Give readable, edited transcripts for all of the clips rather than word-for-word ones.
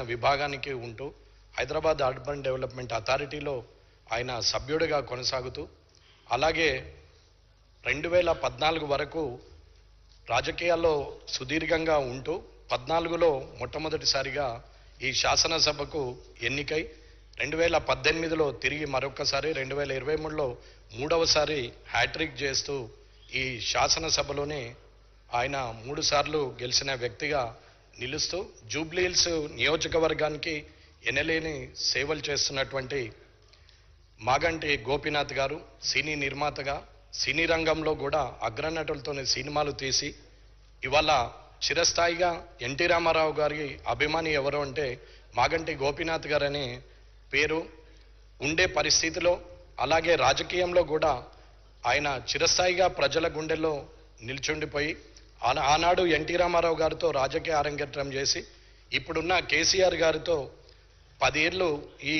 విభాగానికి ఉంటూ Hyderabad urban development అథారిటీలో ఆయన సభ్యుడిగా కొనసాగుతూ అలాగే 2014 వరకు రాజకీయాల్లో సుదీర్ఘంగా ఉంటూ 14లో మొట్టమొదటిసారిగా ఈ శాసనసభకు ఎన్నికై 2018లో తిరిగి మరొకసారి 2023లో మూడవసారి హ్యాట్రిక్ చేస్తూ ఈ శాసనసభలోనే ఆయన 3 సార్లు గెలిచిన వ్యక్తిగా నిలుస్తూ జూబ్లీహిల్స్ నియోజకవర్గానికి ఎనలేని సేవలు చేస్తున్నటువంటి మాగంటి గోపీనాథ్ గారు సినీ నిర్మాతగా సినీ రంగంలో కూడా అగ్రనటులతోనే సినిమాలు తీసి ఇవాళ చిరస్థాయిగా ఎన్టీ రామారావు గారి అభిమాని ఎవరు అంటే మాగంటి గోపీనాథ్ గారనే పేరు ఉండే పరిస్థితిలో అలాగే రాజకీయంలో కూడా ఆయన చిరస్థాయిగా ప్రజల గుండెల్లో నిల్చుండిపోయి ఆనాడు ఎన్టీ రామారావు గారితో రాజకీయ అరంగేట్రం చేసి ఇప్పుడున్న కేసీఆర్ గారితో 10 ఏళ్ళు ఈ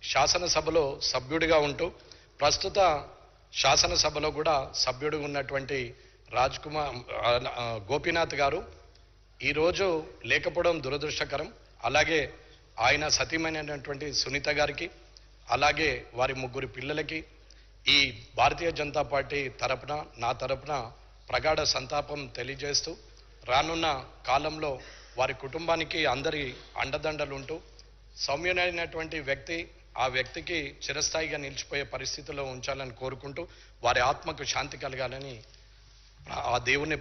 శాసనసభలో సభ్యుడిగా ఉంటూ ప్రస్తుత శాసనసభలో కూడా సభ్యుడిగా ఉన్నటువంటి గోపీనాథ్ గారు ఈరోజు లేకపోవడం దురదృష్టకరం. అలాగే ఆయన సతీమైనటువంటి సునీత గారికి అలాగే వారి 3 పిల్లలకి ఈ భారతీయ జనతా పార్టీ తరపున నా తరపున ప్రగాఢ సంతాపం తెలియజేస్తూ రానున్న కాలంలో వారి కుటుంబానికి అందరి అండదండలు ఉంటూ సౌమ్యునైనటువంటి వ్యక్తి ఆ వ్యక్తికి చిరస్థాయిగా నిలిచిపోయే పరిస్థితిలో ఉంచాలని కోరుకుంటూ వారి ఆత్మకు శాంతి కలగాలని ఆ దేవుని